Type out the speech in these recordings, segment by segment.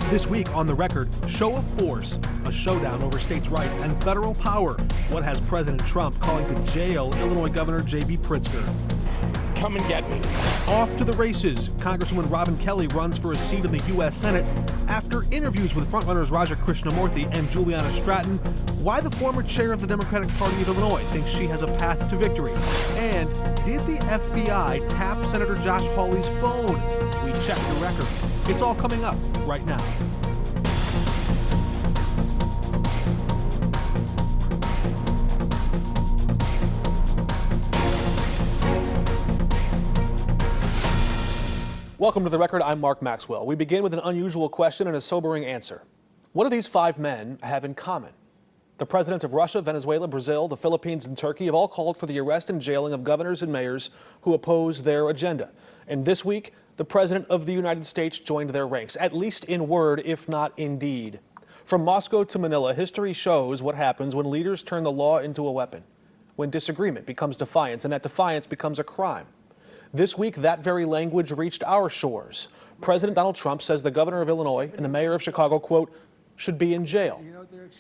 This week on The Record, show of force, a showdown over states' rights and federal power. What has President Trump calling to jail Illinois Governor J.B. Pritzker? Come and get me. Off to the races. Congresswoman Robin Kelly runs for a seat in the U.S. Senate. After interviews with frontrunners Raja Krishnamurthy and Juliana Stratton, why the former chair of the Democratic Party of Illinois thinks she has a path to victory. And did the FBI tap Senator Josh Hawley's phone? We check the record. It's all coming up right now. Welcome to The Record. I'm Mark Maxwell. We begin with an unusual question and a sobering answer. What do these five men have in common? The presidents of Russia, Venezuela, Brazil, the Philippines, and Turkey have all called for the arrest and jailing of governors and mayors who oppose their agenda. And this week, the President of the United States joined their ranks, at least in word, if not in deed. From Moscow to Manila, history shows what happens when leaders turn the law into a weapon, when disagreement becomes defiance, and that defiance becomes a crime. This week, that very language reached our shores. President Donald Trump says the governor of Illinois and the mayor of Chicago, quote, should be in jail.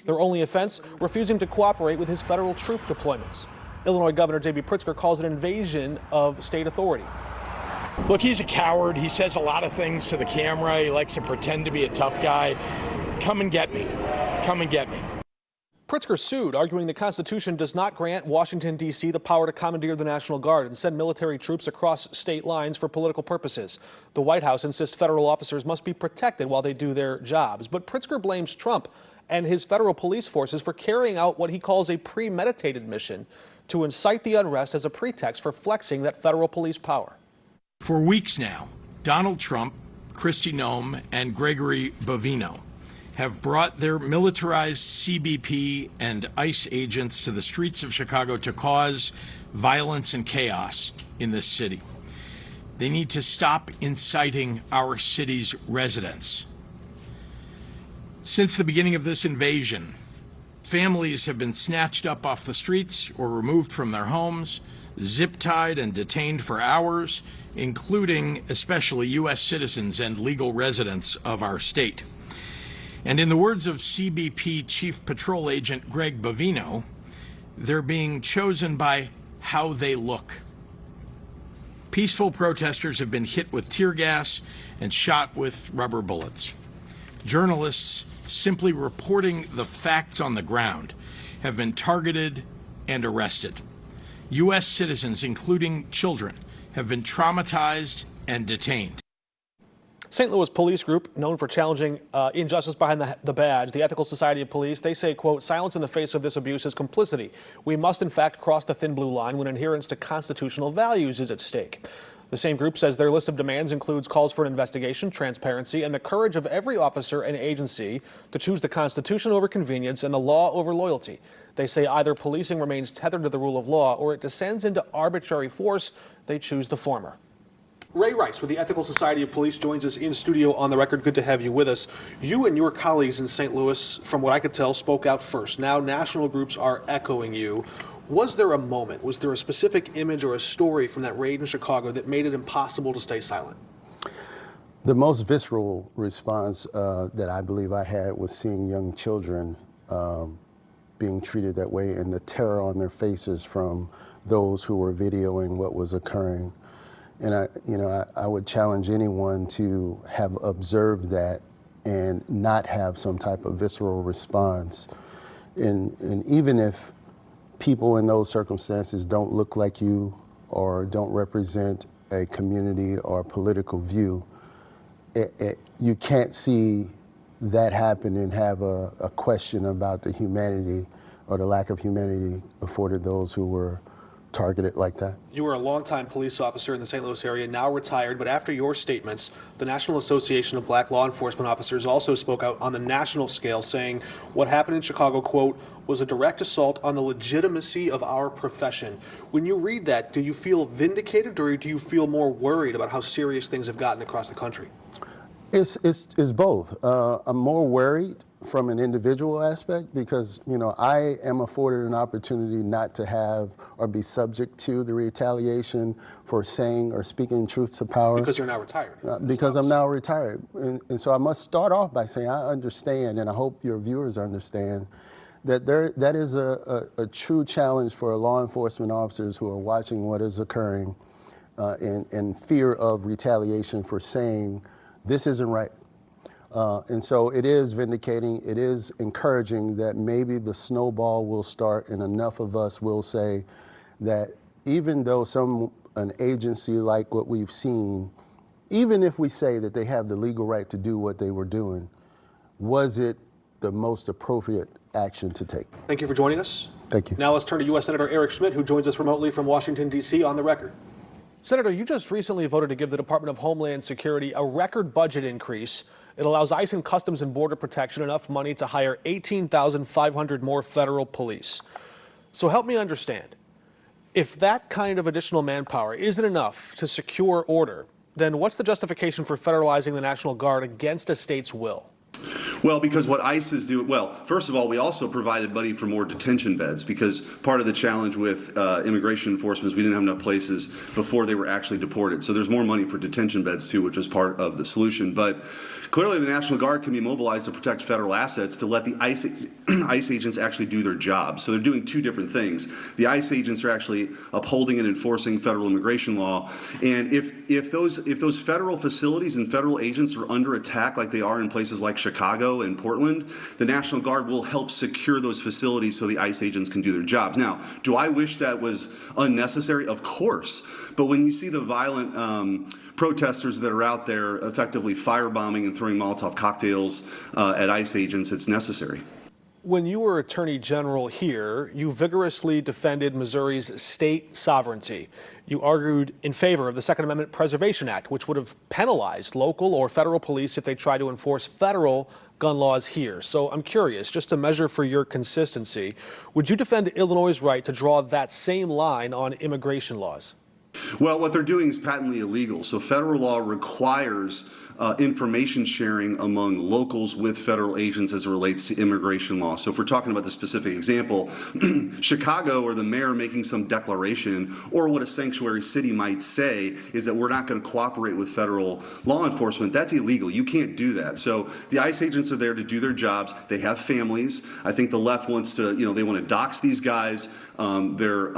Their only offense, refusing to cooperate with his federal troop deployments. Illinois Governor J.B. Pritzker calls it an invasion of state authority. Look, he's a coward. He says a lot of things to the camera. He likes to pretend to be a tough guy. Come and get me. Come and get me. Pritzker sued, arguing the Constitution does not grant Washington, D.C. the power to commandeer the National Guard and send military troops across state lines for political purposes. The White House insists federal officers must be protected while they do their jobs. But Pritzker blames Trump and his federal police forces for carrying out what he calls a premeditated mission to incite the unrest as a pretext for flexing that federal police power. For weeks now, Donald Trump, Kristi Noem, and Gregory Bovino have brought their militarized CBP and ICE agents to the streets of Chicago to cause violence and chaos in this city. They need to stop inciting our city's residents. Since the beginning of this invasion, families have been snatched up off the streets or removed from their homes, zip-tied and detained for hours, including especially U.S. citizens and legal residents of our state. And in the words of CBP Chief Patrol Agent Greg Bovino, they're being chosen by how they look. Peaceful protesters have been hit with tear gas and shot with rubber bullets. Journalists simply reporting the facts on the ground have been targeted and arrested. U.S. citizens, including children, have been traumatized and detained. St. Louis police group, known for challenging injustice behind the badge, the Ethical Society of Police, they say, quote, silence in the face of this abuse is complicity. We must, in fact, cross the thin blue line when adherence to constitutional values is at stake. The same group says their list of demands includes calls for an investigation, transparency, and the courage of every officer and agency to choose the Constitution over convenience and the law over loyalty. They say either policing remains tethered to the rule of law or it descends into arbitrary force. They choose the former. Ray Rice with the Ethical Society of Police joins us in studio on The Record. Good to have you with us. You and your colleagues in St. Louis, from what I could tell, spoke out first. Now national groups are echoing you. Was there a moment, was there a specific image or a story from that raid in Chicago that made it impossible to stay silent? The most visceral response that I believe I had was seeing young children being treated that way and the terror on their faces from those who were videoing what was occurring. And I would challenge anyone to have observed that and not have some type of visceral response. And even if people in those circumstances don't look like you or don't represent a community or political view, you can't see that happen and have a question about the humanity or the lack of humanity afforded those who were targeted like that. You were a longtime police officer in the St. Louis area, now retired, but after your statements, the National Association of Black Law Enforcement Officers also spoke out on the national scale, saying what happened in Chicago, quote, was a direct assault on the legitimacy of our profession. When you read that, do you feel vindicated or do you feel more worried about how serious things have gotten across the country? It's both. I'm more worried from an individual aspect, because I am afforded an opportunity not to have or be subject to the retaliation for saying or speaking truth to power. Because you're now retired. Because I'm now retired. And so I must start off by saying I understand, and I hope your viewers understand, that that is a true challenge for law enforcement officers who are watching what is occurring in fear of retaliation for saying this isn't right. And so it is vindicating, it is encouraging that maybe the snowball will start and enough of us will say that even though an agency like what we've seen, even if we say that they have the legal right to do what they were doing, was it the most appropriate action to take? Thank you for joining us. Thank you. Now let's turn to U.S. Senator Eric Schmidt, who joins us remotely from Washington, D.C. on the record. Senator, you just recently voted to give the Department of Homeland Security a record budget increase. It allows ICE and Customs and Border Protection enough money to hire 18,500 more federal police. So help me understand. If that kind of additional manpower isn't enough to secure order, then what's the justification for federalizing the National Guard against a state's will? Well, because what ICE is doing, first of all, we also provided money for more detention beds, because part of the challenge with immigration enforcement is we didn't have enough places before they were actually deported. So there's more money for detention beds too, which is part of the solution. But clearly the National Guard can be mobilized to protect federal assets to let the ICE agents actually do their job. So they're doing two different things. The ICE agents are actually upholding and enforcing federal immigration law. And if those federal facilities and federal agents are under attack like they are in places like Chicago and Portland, the National Guard will help secure those facilities so the ICE agents can do their jobs. Now, do I wish that was unnecessary? Of course. But when you see the violent protesters that are out there effectively firebombing and throwing Molotov cocktails at ICE agents, it's necessary. When you were Attorney General here, you vigorously defended Missouri's state sovereignty. You argued in favor of the Second Amendment Preservation Act, which would have penalized local or federal police if they tried to enforce federal gun laws here. So I'm curious, just to measure for your consistency, would you defend Illinois' right to draw that same line on immigration laws? Well, what they're doing is patently illegal. So federal law requires information sharing among locals with federal agents as it relates to immigration law. So if we're talking about the specific example, Chicago or the mayor making some declaration, or what a sanctuary city might say is that we're not going to cooperate with federal law enforcement, that's illegal. You can't do that. So the ICE agents are there to do their jobs. They have families. I think the left wants to, they want to dox these guys. They're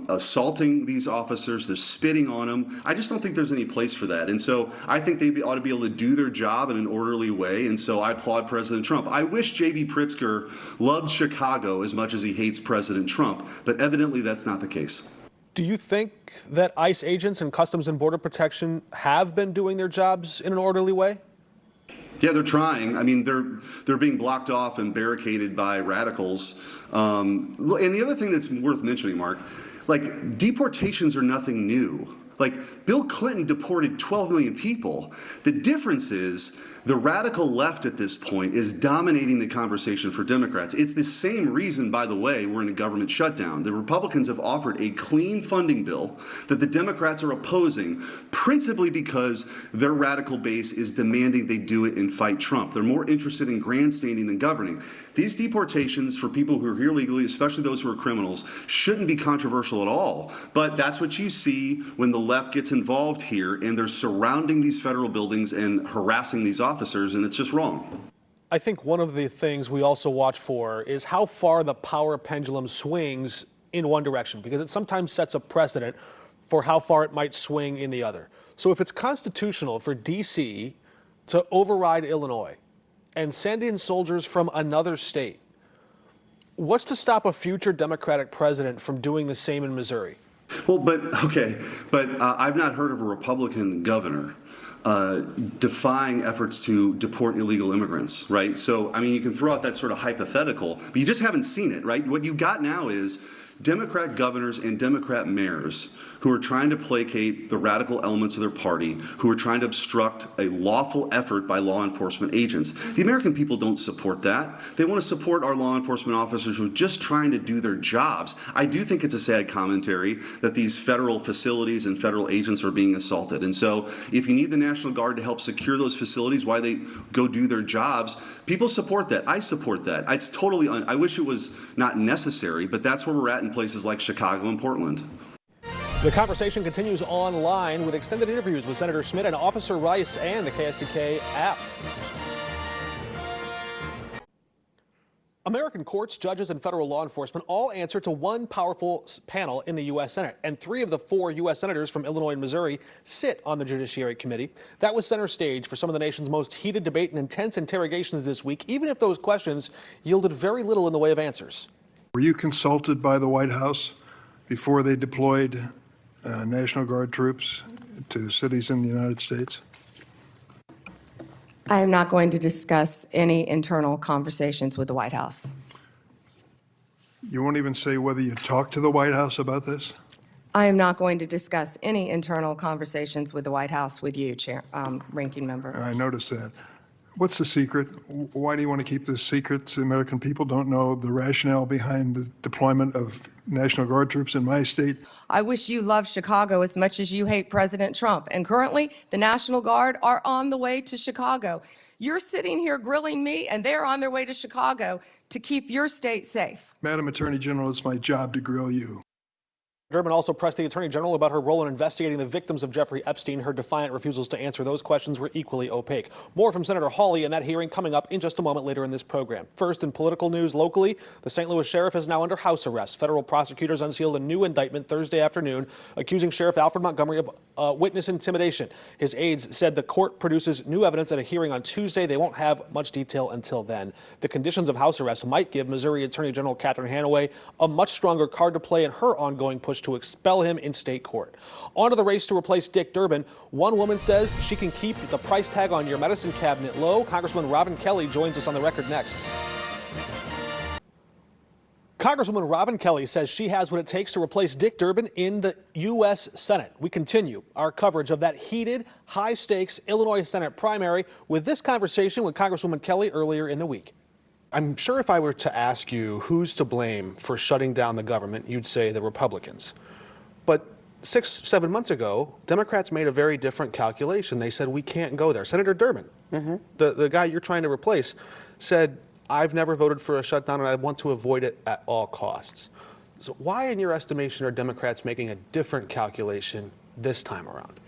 assaulting these officers. They're spitting on them. I just don't think there's any place for that. And so I think they ought to be able to do their job in an orderly way. And so I applaud President Trump. I wish J.B. Pritzker loved Chicago as much as he hates President Trump, but evidently that's not the case. Do you think that ICE agents and Customs and Border Protection have been doing their jobs in an orderly way? Yeah, they're trying. I mean, they're being blocked off and barricaded by radicals. And the other thing that's worth mentioning, Mark, like deportations are nothing new. Like Bill Clinton deported 12 million people. The difference is the radical left at this point is dominating the conversation for Democrats. It's the same reason, by the way, we're in a government shutdown. The Republicans have offered a clean funding bill that the Democrats are opposing, principally because their radical base is demanding they do it and fight Trump. They're more interested in grandstanding than governing. These deportations for people who are here legally, especially those who are criminals, shouldn't be controversial at all. But that's what you see when the left gets involved here, and they're surrounding these federal buildings and harassing these officers, and it's just wrong. I think one of the things we also watch for is how far the power pendulum swings in one direction, because it sometimes sets a precedent for how far it might swing in the other. So if it's constitutional for D.C. to override Illinois and send in soldiers from another state, what's to stop a future Democratic president from doing the same in Missouri? Well, I've not heard of a Republican governor defying efforts to deport illegal immigrants, right? So, I mean, you can throw out that sort of hypothetical, but you just haven't seen it, right? What you got now is Democrat governors and Democrat mayors who are trying to placate the radical elements of their party, who are trying to obstruct a lawful effort by law enforcement agents. The American people don't support that. They want to support our law enforcement officers who are just trying to do their jobs. I do think it's a sad commentary that these federal facilities and federal agents are being assaulted. And so if you need the National Guard to help secure those facilities while they go do their jobs, people support that. I support that. It's totally, I wish it was not necessary, but that's where we're at in places like Chicago and Portland. The conversation continues online with extended interviews with Senator Schmidt and Officer Rice and the KSDK app. American courts, judges, and federal law enforcement all answer to one powerful panel in the U.S. Senate, and 3 of the 4 U.S. senators from Illinois and Missouri sit on the Judiciary Committee. That was center stage for some of the nation's most heated debate and intense interrogations this week, even if those questions yielded very little in the way of answers. Were you consulted by the White House before they deployed National Guard troops to cities in the United States? I am not going to discuss any internal conversations with the White House. You won't even say whether you talked to the White House about this? I am not going to discuss any internal conversations with the White House with you, Ranking Member. I noticed that. What's the secret? Why do you want to keep this secret? The American people don't know the rationale behind the deployment of National Guard troops in my state. I wish you loved Chicago as much as you hate President Trump. And currently, the National Guard are on the way to Chicago. You're sitting here grilling me, and they're on their way to Chicago to keep your state safe. Madam Attorney General, it's my job to grill you. Durbin also pressed the Attorney General about her role in investigating the victims of Jeffrey Epstein. Her defiant refusals to answer those questions were equally opaque. More from Senator Hawley in that hearing coming up in just a moment later in this program. First, in political news locally, the St. Louis sheriff is now under house arrest. Federal prosecutors unsealed a new indictment Thursday afternoon accusing Sheriff Alfred Montgomery of witness intimidation. His aides said the court produces new evidence at a hearing on Tuesday. They won't have much detail until then. The conditions of house arrest might give Missouri Attorney General Catherine Hanaway a much stronger card to play in her ongoing push to expel him in state court. On to the race to replace Dick Durbin. One woman says she can keep the price tag on your medicine cabinet low. Congresswoman Robin Kelly joins us on the record next. Congresswoman Robin Kelly says she has what it takes to replace Dick Durbin in the U.S. Senate. We continue our coverage of that heated, high-stakes Illinois Senate primary with this conversation with Congresswoman Kelly earlier in the week. I'm sure if I were to ask you who's to blame for shutting down the government, you'd say the Republicans. But 6-7 months ago, Democrats made a very different calculation. They said, we can't go there. Senator Durbin, the guy you're trying to replace, said, I've never voted for a shutdown and I want to avoid it at all costs. So why, in your estimation, are Democrats making a different calculation this time around?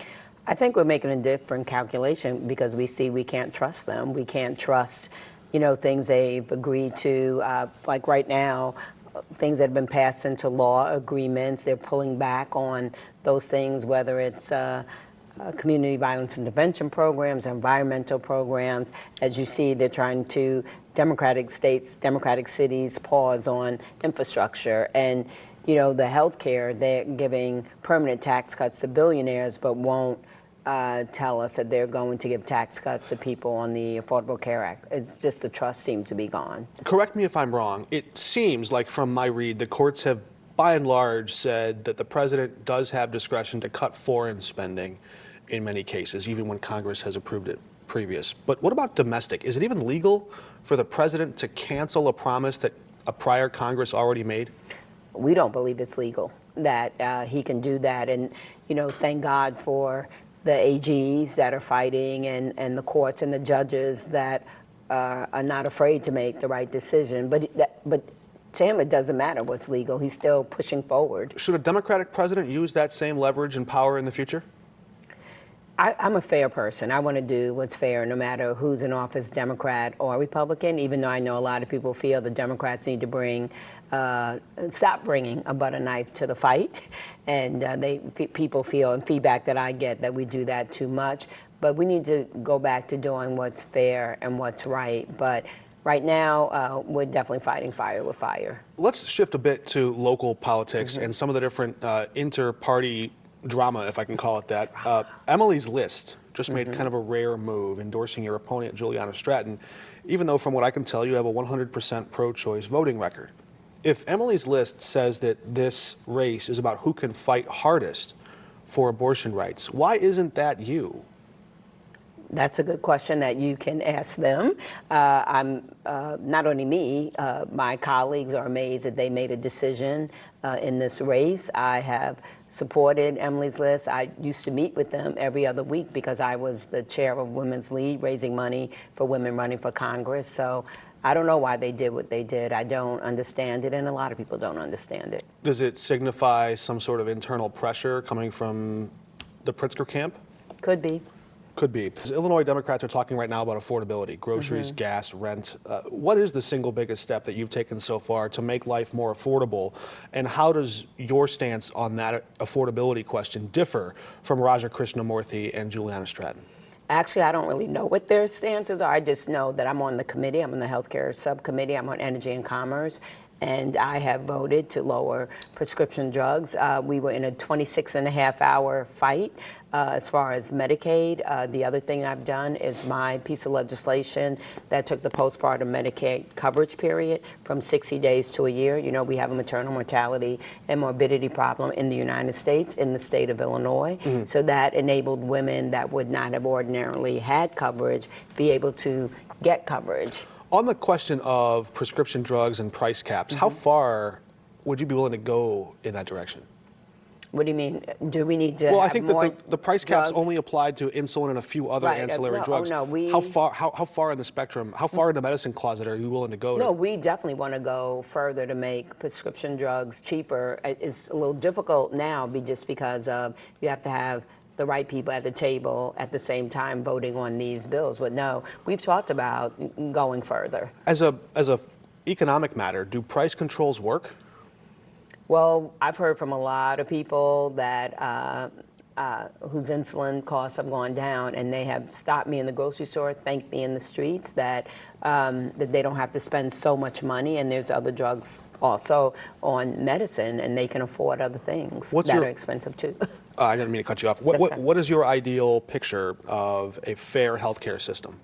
I think we're making a different calculation because we see we can't trust them. We can't trust, things they've agreed to, like right now, things that have been passed into law, agreements. They're pulling back on those things, whether it's community violence intervention programs, environmental programs. As you see, they're trying to, Democratic states, Democratic cities, pause on infrastructure. And, the health care, they're giving permanent tax cuts to billionaires, but won't tell us that they're going to give tax cuts to people on the Affordable Care Act. It's just the trust seems to be gone. Correct me if I'm wrong. It seems like from my read, the courts have by and large said that the president does have discretion to cut foreign spending in many cases, even when Congress has approved it previous. But what about domestic? Is it even legal for the president to cancel a promise that a prior Congress already made? We don't believe it's legal that he can do that. And, thank God for the AGs that are fighting and the courts and the judges that are not afraid to make the right decision. But to him, it doesn't matter what's legal. He's still pushing forward. Should a Democratic president use that same leverage and power in the future? I'm a fair person. I want to do what's fair no matter who's in office, Democrat or Republican, even though I know a lot of people feel the Democrats need to stop bringing a butter knife to the fight. And people feel, and feedback that I get, that we do that too much. But we need to go back to doing what's fair and what's right. But right now, we're definitely fighting fire with fire. Let's shift a bit to local politics and some of the different inter-party drama, if I can call it that. Emily's List just made kind of a rare move, endorsing your opponent, Juliana Stratton, even though from what I can tell, you have a 100% pro-choice voting record. If Emily's List says that this race is about who can fight hardest for abortion rights. Why isn't that you? That's a good question that you can ask them. I'm not only me, my colleagues are amazed that they made a decision in this race. I have supported Emily's List. I used to meet with them every other week because I was the chair of Women's Lead, raising money for women running for Congress. So I don't know why they did what they did. I don't understand it, and a lot of people don't understand it. Does it signify some sort of internal pressure coming from the Pritzker camp? Could be. Could be. Illinois Democrats are talking right now about affordability, groceries, gas, rent. What is the single biggest step that you've taken so far to make life more affordable? And how does your stance on that affordability question differ from Raja Krishnamurthy and Juliana Stratton? Actually, I don't really know what their stances are. I just know that I'm on the committee. I'm on the healthcare subcommittee. I'm on energy and commerce. And I have voted to lower prescription drugs. We were in a 26-and-a-half-hour fight as far as Medicaid. The other thing I've done is my piece of legislation that took the postpartum Medicaid coverage period from 60 days to a year. You know, we have a maternal mortality and morbidity problem in the United States, in the state of Illinois. So that enabled women that would not have ordinarily had coverage be able to get coverage. On the question of prescription drugs and price caps, how far would you be willing to go in that direction? What do you mean? Do we need to Well, I have think more that the price caps drugs? only applied to insulin and a few other Right, ancillary no, drugs. oh, no, how far in the spectrum, how far in the medicine closet are you willing to go? No, we definitely want to go further to make prescription drugs cheaper. It's a little difficult now just because of you have to have the right people at the table at the same time voting on these bills. But no, we've talked about going further. As a economic matter, do price controls work? Well, I've heard from a lot of people that whose insulin costs have gone down, and they have stopped me in the grocery store, thanked me in the streets, that they don't have to spend so much money, and there's other drugs also on medicine, and they can afford other things that are expensive too. I didn't mean to cut you off. What is your ideal picture of a fair healthcare system?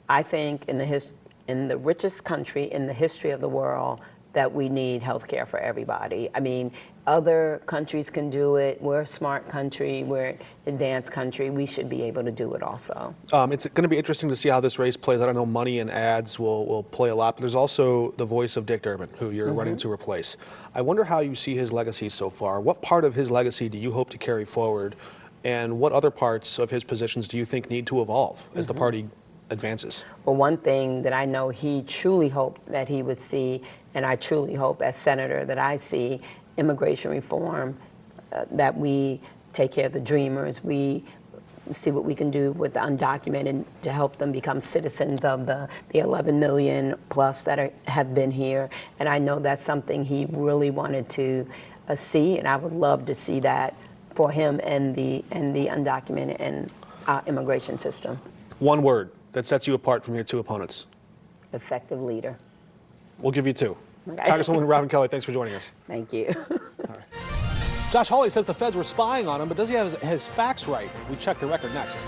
I think in the richest country in the history of the world, that we need health care for everybody. I mean, other countries can do it. We're a smart country. We're an advanced country. We should be able to do it also. It's going to be interesting to see how this race plays. I don't know, money and ads will play a lot, but there's also the voice of Dick Durbin, who you're running to replace. I wonder how you see his legacy so far. What part of his legacy do you hope to carry forward, and what other parts of his positions do you think need to evolve as the party advances? Well, one thing that I know he truly hoped that he would see, and I truly hope as senator that I see, immigration reform, that we take care of the dreamers, we see what we can do with the undocumented to help them become citizens of the 11 million plus that have been here. And I know that's something he really wanted to see, and I would love to see that for him and the undocumented and immigration system. One word that sets you apart from your two opponents. Effective leader. We'll give you two. Okay. Congresswoman Robin Kelly, thanks for joining us. Thank you. Josh Hawley says the feds were spying on him, but does he have his facts right? We check the record next.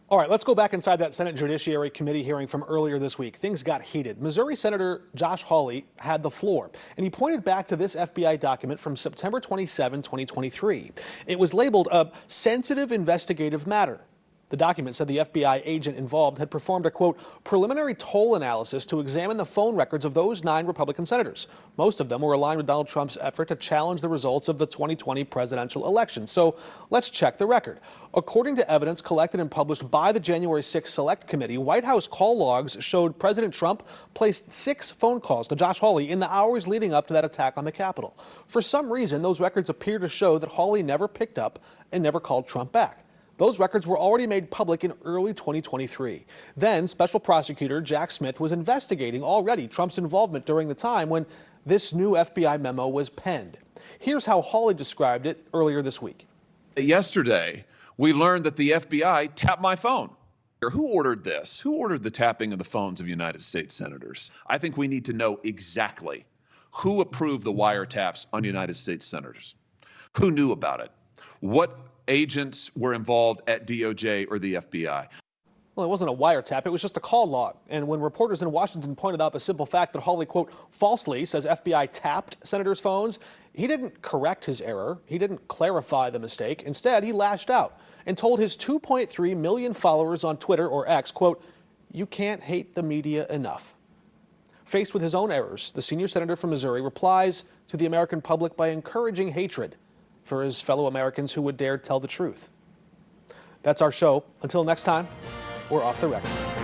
All right, let's go back inside that Senate Judiciary Committee hearing from earlier this week. Things got heated. Missouri Senator Josh Hawley had the floor, and he pointed back to this FBI document from September 27, 2023. It was labeled a sensitive investigative matter. The document said the FBI agent involved had performed a, quote, preliminary toll analysis to examine the phone records of those 9 Republican senators. Most of them were aligned with Donald Trump's effort to challenge the results of the 2020 presidential election. So let's check the record. According to evidence collected and published by the January 6th Select Committee, White House call logs showed President Trump placed 6 phone calls to Josh Hawley in the hours leading up to that attack on the Capitol. For some reason, those records appear to show that Hawley never picked up and never called Trump back. Those records were already made public in early 2023. Then, Special Prosecutor Jack Smith was investigating already Trump's involvement during the time when this new FBI memo was penned. Here's how Hawley described it earlier this week. Yesterday, we learned that the FBI tapped my phone. Who ordered this? Who ordered the tapping of the phones of United States senators? I think we need to know exactly who approved the wiretaps on United States senators. Who knew about it? What agents were involved at DOJ or the FBI? Well, it wasn't a wiretap, it was just a call log. And when reporters in Washington pointed out the simple fact that Hawley, quote, falsely says FBI tapped senators' phones, he didn't correct his error. He didn't clarify the mistake. Instead, he lashed out and told his 2.3 million followers on Twitter, or X, quote, you can't hate the media enough. Faced with his own errors, the senior senator from Missouri replies to the American public by encouraging hatred for his fellow Americans who would dare tell the truth. That's our show. Until next time, we're off the record.